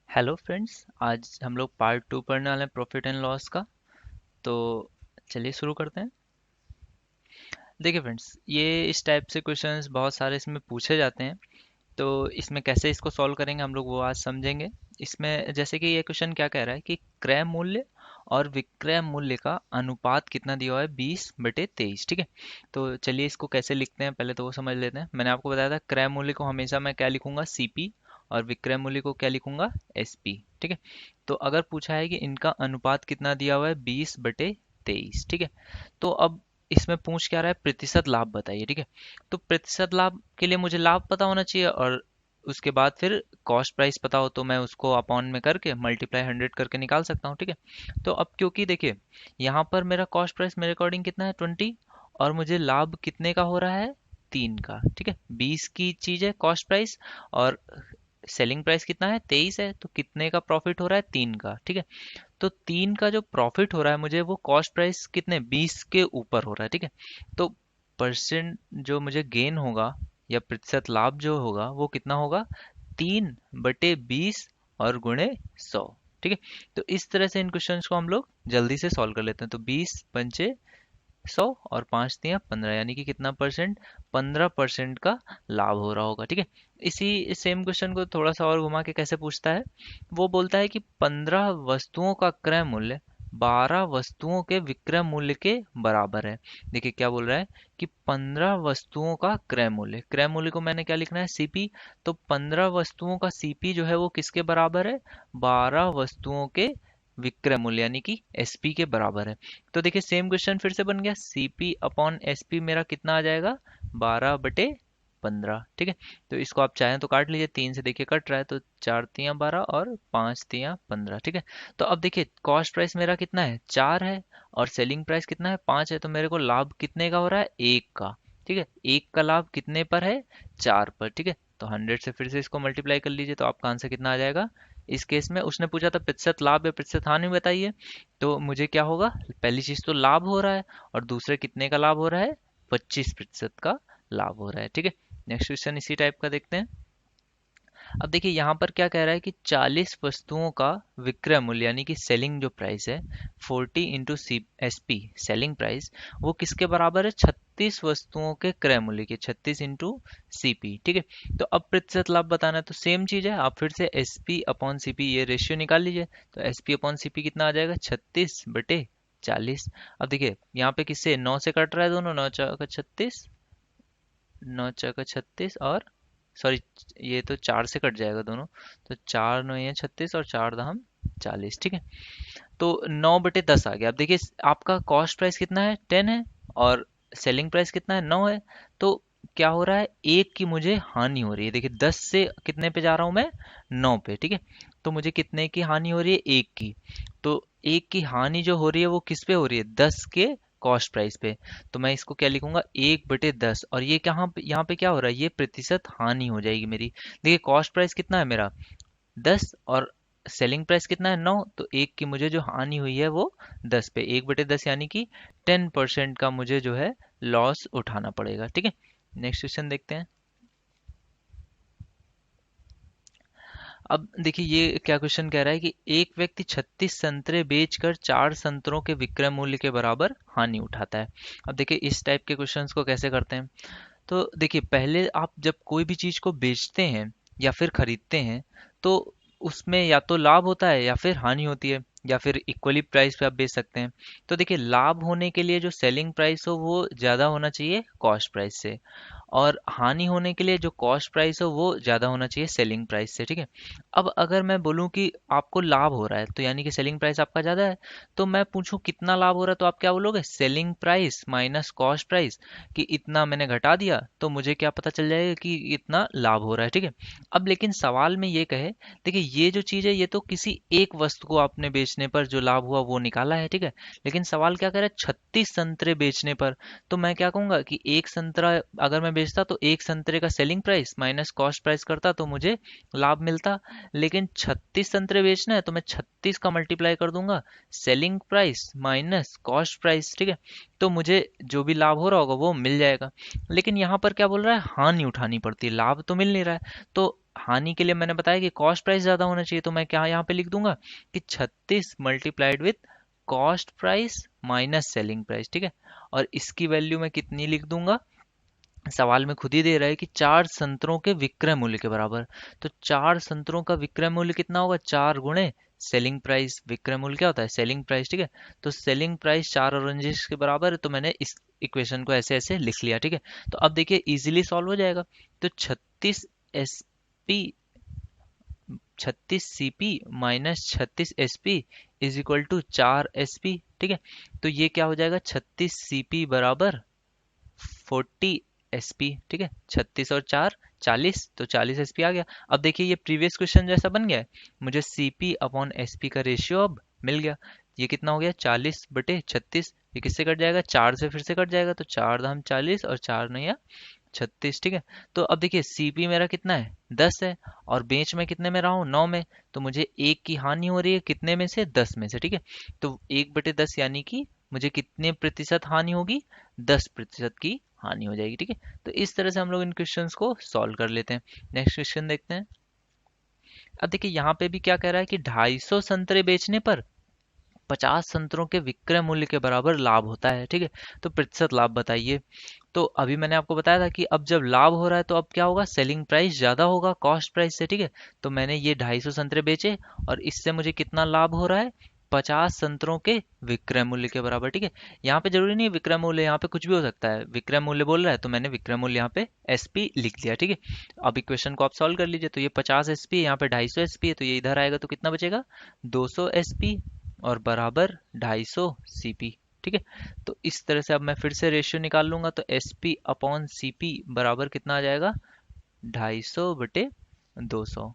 Hello friends, आज हम लोग पार्ट 2 पढ़ने वाले हैं प्रॉफिट एंड लॉस का। तो चलिए शुरू करते हैं। देखिए फ्रेंड्स, ये इस टाइप से क्वेश्चंस बहुत सारे इसमें पूछे जाते हैं। तो इसमें कैसे इसको सॉल्व करेंगे हम लोग वो आज समझेंगे। इसमें जैसे कि ये क्वेश्चन क्या कह रहा है कि क्रय मूल्य और विक्रय मूल्य का अनुपात कितना दिया हुआ है, 20/23। ठीक है। तो चलिए इसको कैसे लिखते हैं पहले तो वो समझ लेते हैं। मैंने आपको बताया था क्रय मूल्य को हमेशा मैं क्या लिखूंगा, सीपी, और विक्रय मूल्य को क्या लिखूंगा, एसपी। ठीक है। तो अगर पूछा है कि इनका अनुपात कितना दिया हुआ है, 20/23। ठीक है। तो अब इसमें पूछ क्या रहा है, प्रतिशत लाभ बताइए। ठीक है। तो प्रतिशत लाभ के लिए मुझे लाभ पता होना चाहिए, और उसके बाद फिर कॉस्ट प्राइस पता हो तो मैं उसको अपॉन में करके मल्टीप्लाई 100 करके निकाल सकता हूँ। ठीक है। तो अब क्योंकि देखिए यहाँ पर मेरा कॉस्ट प्राइस मेरे अकॉर्डिंग कितना है, 20, और मुझे लाभ कितने का हो रहा है, 3 का। ठीक है। 20 की चीज है कॉस्ट प्राइस, और सेलिंग प्राइस कितना है, 23 है, तो कितने का प्रॉफिट हो रहा है, 3 का। ठीक है। तो 3 का जो प्रॉफिट हो रहा है मुझे, वो कॉस्ट प्राइस कितने, 20 के ऊपर हो रहा है। ठीक है। तो परसेंट जो मुझे गेन होगा या प्रतिशत लाभ जो होगा वो कितना होगा, 3/20 और गुणे 100। ठीक है। तो इस तरह से इन क्वेश्चंस को हम लोग जल्दी से सॉल्व कर लेते हैं। तो 20 पंचे 100 और 5 तियां 15, यानी कि कितना परसेंट, 15% का लाभ हो रहा होगा। ठीक है। इसी सेम क्वेश्चन को थोड़ा सा और घुमा के कैसे पूछता है, वो बोलता है कि 15 वस्तुओं का क्रय मूल्य 12 वस्तुओं के विक्रय मूल्य के बराबर है। देखिए क्या बोल रहा है कि 15 वस्तुओं का क्रय मूल्य को मैंने क्या लिखना है, सीपी। तो 15 वस्तुओं का सीपी जो है वो किसके बराबर है, 12 वस्तुओं के विक्रय मूल्य यानी कि एसपी के बराबर है। तो देखिए सेम क्वेश्चन फिर से बन गया, सीपी अपॉन एसपी मेरा कितना आ जाएगा, 12/15। ठीक है। तो इसको आप चाहें तो काट लीजिए, 3 से देखिए कट रहा है, तो 4 तियां 12 और 5 तियां 15। ठीक है। तो अब देखिए कॉस्ट प्राइस मेरा कितना है, 4 है, और सेलिंग प्राइस कितना है, 5 है। तो मेरे को लाभ कितने का हो रहा है, 1 का। ठीक है। 1 का लाभ कितने पर है, 4 पर। ठीक है। तो 100 से फिर से इसको मल्टीप्लाई कर लीजिए, तो आपका आंसर कितना आ जाएगा। इस केस में उसने पूछा था प्रतिशत लाभ या प्रतिशत हानि बताइए, तो मुझे क्या होगा, पहली चीज तो लाभ हो रहा है, और दूसरे कितने का लाभ हो रहा है, 25% का लाभ हो रहा है। ठीक है। नेक्स्ट क्वेश्चन इसी टाइप का देखते हैं। अब देखिए यहाँ पर क्या कह रहा है कि 40 वस्तुओं का विक्रय मूल्य यानी कि सेलिंग जो प्राइस है, 40 × एसपी सेलिंग प्राइस, वो किसके बराबर है, 36 वस्तुओं के क्रय मूल्य के, 36 × सीपी। ठीक है। तो अब प्रतिशत लाभ बताना है, तो सेम चीज है, आप फिर से एसपी अपॉन सीपी ये रेशियो निकाल लीजिए। तो एसपी अपॉन सीपी कितना आ जाएगा, 36/40। अब देखिए यहाँ पे किससे, 9 से कट रहा है दोनों, 9 × 36, 9 × 36, और सॉरी ये तो 4 से कट जाएगा दोनों। तो 4 9 36 और 4 दाम 40। ठीक है। तो 9/10 आ गया। अब देखिए आपका कॉस्ट प्राइस कितना है, 10 है, और सेलिंग प्राइस कितना है, 9 है। तो क्या हो रहा है, एक की मुझे हानि हो रही है। देखिए 10 से कितने पे जा रहा हूं मैं, 9 पे। ठीक है। तो मुझे कितने की हानि हो रही है, एक की। तो एक की हानि जो हो रही है वो किस पे हो रही है, 10 के कॉस्ट प्राइस पे। तो मैं इसको क्या लिखूंगा, 1/10, और ये कहाँ पे, यहाँ पे क्या हो रहा है, ये प्रतिशत हानि हो जाएगी मेरी। देखिए कॉस्ट प्राइस कितना है मेरा, 10, और सेलिंग प्राइस कितना है, 9। तो एक की मुझे जो हानि हुई है वो 10 पे, 1/10 यानी कि 10% का मुझे जो है लॉस उठाना पड़ेगा। ठीक है। नेक्स्ट क्वेश्चन देखते हैं। अब देखिए ये क्या क्वेश्चन कह रहा है कि एक व्यक्ति 36 संतरे बेचकर 4 संतरों के विक्रय मूल्य के बराबर हानि उठाता है। अब देखिए इस टाइप के क्वेश्चंस को कैसे करते हैं। तो देखिए पहले आप जब कोई भी चीज को बेचते हैं या फिर खरीदते हैं, तो उसमें या तो लाभ होता है या फिर हानि होती है, या फिर इक्वली प्राइस पे आप बेच सकते हैं। तो देखिए लाभ होने के लिए जो सेलिंग प्राइस हो वो ज्यादा होना चाहिए कॉस्ट प्राइस से, और हानि होने के लिए जो कॉस्ट प्राइस हो वो ज्यादा होना चाहिए सेलिंग प्राइस से। ठीक है। अब अगर मैं बोलूं कि आपको लाभ हो रहा है, तो यानी कि सेलिंग प्राइस आपका ज्यादा है, तो मैं पूछूं कितना लाभ हो रहा है, तो आप क्या बोलोगे, selling price minus cost price, कि इतना मैंने घटा दिया तो मुझे क्या पता चल जाएगा कि इतना लाभ हो रहा है। ठीक है। अब लेकिन सवाल में ये कहे, देखिए ये जो चीज है ये तो किसी एक वस्तु को आपने बेचने पर जो लाभ हुआ वो निकाला है। ठीक है। लेकिन सवाल क्या कर रहा है, 36 संतरे बेचने पर। तो मैं क्या कहूंगा कि एक संतरा अगर मैं बेचता तो एक संतरे का selling price minus cost price करता तो मुझे लाभ मिलता। लेकिन 36 संतरे बेचना है तो मैं 36 का मल्टीप्लाई कर दूंगा selling price minus cost price. ठीक है। तो मुझे जो भी लाभ हो रहा होगा वो मिल जाएगा। लेकिन यहाँ पर क्या बोल रहा है, हानि उठानी पड़ती है, लाभ तो मिल नहीं रहा है। तो हानि के लिए मैंने बताया कि कॉस्ट प्राइस ज़्यादा होना चाहिए, तो मैं क्या यहाँ पे लिख दूंगा कि 36 multiplied with cost price minus selling price, ठीक है। और इसकी वैल्यू मैं कितनी लिख दूंगा, सवाल में खुद ही दे रहा है कि 4 संतरों के विक्रय मूल्य के बराबर। तो 4 संतरों का विक्रय मूल्य कितना होगा, 4 सेलिंग प्राइस। विक्रय मूल्य क्या होता है, सेलिंग प्राइस, ठीक है। तो सेलिंग प्राइस 4 ऑरेंजेस के बराबर है, तो मैंने इस इक्वेशन को ऐसे ऐसे लिख लिया, ठीक है। तो अब देखिए इजीली सॉल्व हो जाएगा। तो 36 SP 36 CP minus 36 SP is equal to 4 SP, ठीक है। तो ये क्या हो जाएगा, 36 CP बराबर 40 SP, ठीक है। 36 और 4 40, तो 40 SP आ गया। अब देखिए ये प्रीवियस क्वेश्चन जैसा बन गया है, मुझे CP अपॉन SP का रेशियो अब मिल गया। ये कितना हो गया, 40/36। ये किससे कट जाएगा, 4 से फिर से कट जाएगा, तो 4 दाम 40 और 4 9 36, ठीक है। तो अब देखिए CP मेरा कितना है, 10 है, और बेच में कितने में रहा हूँ, 9 में। तो मुझे एक की हानि हो रही है कितने में से, 10 में से, ठीक है। तो 1/10 यानी कि मुझे कितने प्रतिशत हानि होगी, 10% की हानि हो जाएगी, ठीक है। तो इस तरह से हम लोग इन क्वेश्चंस को सॉल्व कर लेते हैं। नेक्स्ट क्वेश्चन देखते हैं। अब देखिए यहाँ पे भी क्या कह रहा है कि 250 संतरे बेचने पर 50 संतरों के विक्रय मूल्य के बराबर लाभ होता है, ठीक है। तो प्रतिशत लाभ बताइए। तो अभी मैंने आपको बताया था कि अब जब लाभ हो रहा है तो अब क्या होगा, सेलिंग प्राइस ज्यादा होगा कॉस्ट प्राइस से, ठीक है। तो मैंने ये 250 संतरे बेचे और इससे मुझे कितना लाभ हो रहा है, 50 संतरों के विक्रय मूल्य के बराबर, ठीक है। यहाँ पे जरूरी नहीं है विक्रय मूल्य, यहाँ पे कुछ भी हो सकता है। विक्रय मूल्य बोल रहा है तो मैंने विक्रय मूल्य यहाँ पे SP लिख दिया, ठीक है। अब इक्वेशन को आप सॉल्व कर लीजिए। तो ये 50 SP है, यहाँ पे 250 SP है, तो ये इधर आएगा तो कितना बचेगा, 200 SP और बराबर 250 CP, ठीक है। तो इस तरह से अब मैं फिर से रेशियो निकाल लूंगा। तो SP अपॉन CP बराबर कितना आ जाएगा, 250/200,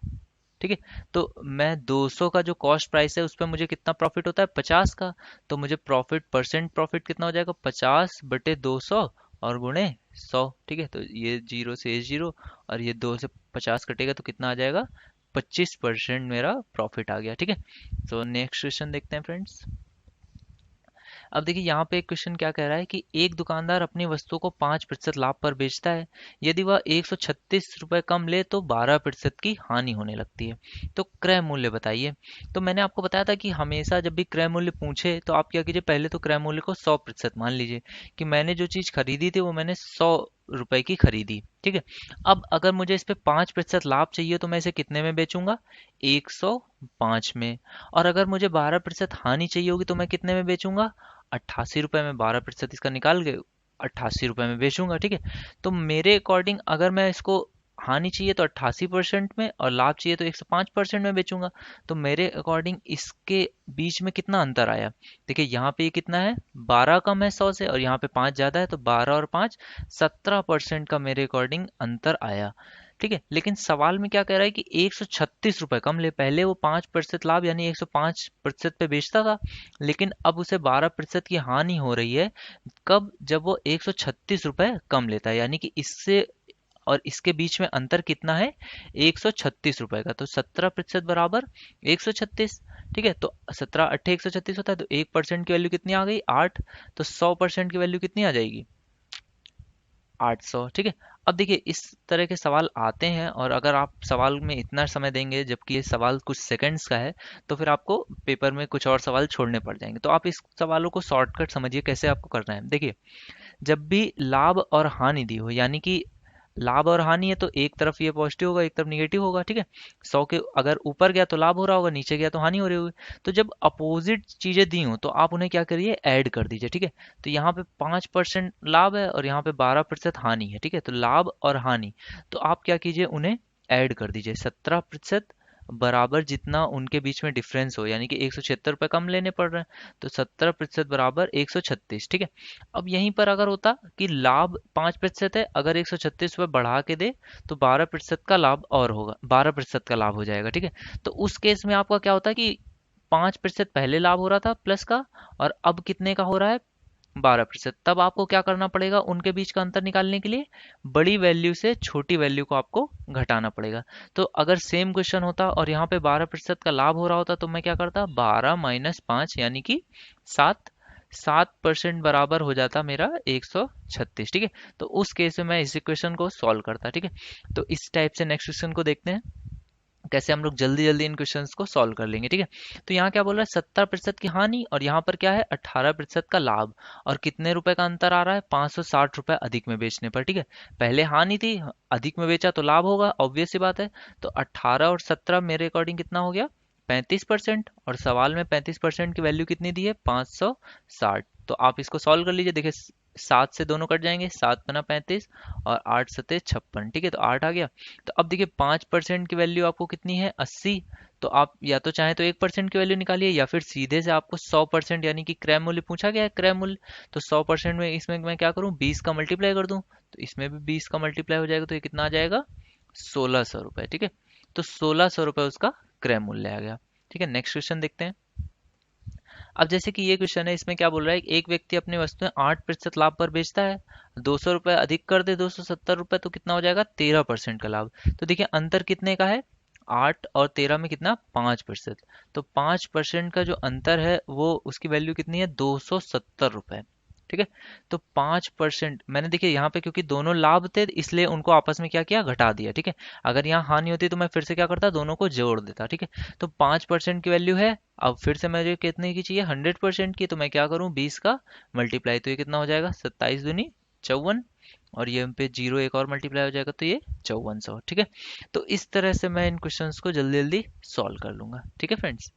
ठीक है। तो मैं 200 का जो कॉस्ट प्राइस है उस पर मुझे कितना प्रॉफिट होता है, 50 का। तो मुझे प्रॉफिट, परसेंट प्रॉफिट कितना हो जाएगा, 50/200 और गुणे 100, ठीक है। तो ये 0 से 0 और ये 2 से 50 कटेगा तो कितना आ जाएगा, 25% मेरा प्रॉफिट आ गया, ठीक है। तो नेक्स्ट क्वेश्चन देखते हैं फ्रेंड्स। अब देखिए यहाँ पे एक क्वेश्चन क्या कह रहा है कि एक दुकानदार अपनी वस्तु को 5% लाभ पर बेचता है। यदि वह 136 रुपये कम ले तो 12% की हानि होने लगती है। तो क्रय मूल्य बताइए। तो मैंने आपको बताया था कि हमेशा जब भी क्रय मूल्य पूछे तो आप क्या कीजिए, पहले तो क्रय मूल्य को 100% मान लीजिए कि मैंने जो चीज खरीदी थी वो मैंने 100 रुपए की खरीदी, ठीक है। अब अगर मुझे इस पे 5% लाभ चाहिए तो मैं इसे कितने में बेचूंगा, 105 में। और अगर मुझे 12% हानि चाहिए होगी तो मैं कितने में बेचूंगा, 88 रुपए में। 12% इसका निकाल के 88 रुपए में बेचूंगा, ठीक है। तो मेरे अकॉर्डिंग अगर मैं इसको हानि चाहिए तो 88% में और लाभ चाहिए तो 105% में बेचूंगा। तो मेरे अकॉर्डिंग इसके बीच में कितना अंतर आया, देखिए यहाँ पे ये कितना है, 12 कम है 100 से और यहाँ पे 5 ज्यादा है, तो 12 और 5 17% का मेरे अकॉर्डिंग अंतर आया, ठीक है। लेकिन सवाल में क्या कह रहा है कि 136 रुपए कम ले, पहले वो 5% लाभ यानी 105% पे बेचता था, लेकिन अब उसे 12% की हानि हो रही है। कब, जब वो 136 रुपए कम लेता है, यानी कि इससे और इसके बीच में अंतर कितना है, 136 रुपए का। तो 17% बराबर 136, ठीक है। तो 17 × 8 = 136 होता है। तो 1% की वैल्यू कितनी आ गई, 8। तो 100% की वैल्यू कितनी आ जाएगी, 800, ठीक है। अब देखिए इस तरह के सवाल आते हैं और अगर आप सवाल में इतना समय देंगे जबकि ये सवाल कुछ सेकंड्स का है तो फिर आपको पेपर में कुछ और सवाल छोड़ने पड़ जाएंगे। तो आप इस सवालों को शॉर्टकट समझिए कैसे आपको करना है। देखिए जब भी लाभ और हानि दी हो, यानी कि लाभ और हानि है तो एक तरफ ये पॉजिटिव होगा एक तरफ निगेटिव होगा, ठीक है। 100 के अगर ऊपर गया तो लाभ हो रहा होगा, नीचे गया तो हानि हो रही होगी। तो जब अपोजिट चीजें दी हो तो आप उन्हें क्या करिए, ऐड कर दीजिए, ठीक है। तो यहाँ पे 5% लाभ है और यहाँ पे 12% हानि है, ठीक है। तो लाभ और हानि, तो आप क्या कीजिए, उन्हें ऐड कर दीजिए। 17% बराबर जितना उनके बीच में डिफरेंस हो, यानी कि 176 रुपये कम लेने पड़ रहे हैं, तो 17% बराबर 136, ठीक है। अब यहीं पर अगर होता कि लाभ 5% है, अगर 136 रुपये बढ़ा के दे तो 12% का लाभ और होगा, 12% का लाभ हो जाएगा, ठीक है। तो उस केस में आपका क्या होता है कि 5% पहले लाभ हो रहा था प्लस का, और अब कितने का हो रहा है, 12%। तब आपको क्या करना पड़ेगा, उनके बीच का अंतर निकालने के लिए बड़ी वैल्यू से छोटी वैल्यू को आपको घटाना पड़ेगा। तो अगर सेम क्वेश्चन होता और यहाँ पे 12% का लाभ हो रहा होता तो मैं क्या करता, 12 - 5 यानी कि 7 7% बराबर हो जाता मेरा 136। ठीक है, तो उस केस में मैं इस इक्वेशन को सॉल्व करता। ठीक है, तो इस टाइप से नेक्स्ट क्वेश्चन को देखते हैं कैसे हम लोग जल्दी जल्दी इन क्वेश्चंस को सॉल्व कर लेंगे। ठीक है, तो यहाँ क्या बोल रहा है, 70% की हानि, और यहाँ पर क्या है, 18% का लाभ। और कितने रुपए का अंतर आ रहा है, 560 रुपए अधिक में बेचने पर। ठीक है, पहले हानि थी, अधिक में बेचा तो लाभ होगा, ऑब्वियस सी बात है। तो 18 और 17 मेरे अकॉर्डिंग कितना हो गया, 35%। और सवाल में 35% की वैल्यू कितनी दी है, 560। तो आप इसको सॉल्व कर लीजिए। देखिए 7 से दोनों कट जाएंगे, 7×5 = 35 और 8×7 = 56। ठीक है, तो 8 आ गया। तो अब देखिए 5% की वैल्यू आपको कितनी है, 80। तो आप या तो चाहे तो 1% की वैल्यू निकालिए, या फिर सीधे से आपको 100% यानी कि क्रय मूल्य पूछा गया है, क्रय मूल्य। तो 100% में इसमें मैं क्या करूं, 20 का मल्टीप्लाई कर दूं। तो इसमें भी 20 का मल्टीप्लाई हो जाएगा, तो ये कितना आ जाएगा, 1600 रुपये। ठीक है, तो 1600 रुपये उसका क्रय मूल्य आ गया। ठीक है, नेक्स्ट क्वेश्चन देखते हैं। अब जैसे कि ये क्वेश्चन है, इसमें क्या बोल रहा है, एक व्यक्ति अपनी वस्तुएं 8% लाभ पर बेचता है, 200 रुपये अधिक कर दे, 270 रुपये, तो कितना हो जाएगा, 13% का लाभ। तो देखिए अंतर कितने का है, 8 और 13 में कितना, 5%। तो 5% का जो अंतर है वो उसकी वैल्यू कितनी है, 270 रुपये। ठीक है, तो 5% मैंने, देखिए यहाँ पे क्योंकि दोनों लाभ थे इसलिए उनको आपस में क्या किया, घटा दिया। ठीक है, अगर यहाँ हानि होती तो मैं फिर से क्या करता, दोनों को जोड़ देता। ठीक है, तो 5% की वैल्यू है। अब फिर से मुझे कितने की चाहिए, 100% की। तो मैं क्या करूं, 20 का मल्टीप्लाई, तो ये कितना हो जाएगा, 27×2 = 54। और ये पे जीरो एक और मल्टीप्लाई हो जाएगा, तो ये 5400। ठीक है, तो इस तरह से मैं इन क्वेश्चंस को जल्दी जल्दी सॉल्व कर लूंगा। ठीक है फ्रेंड्स।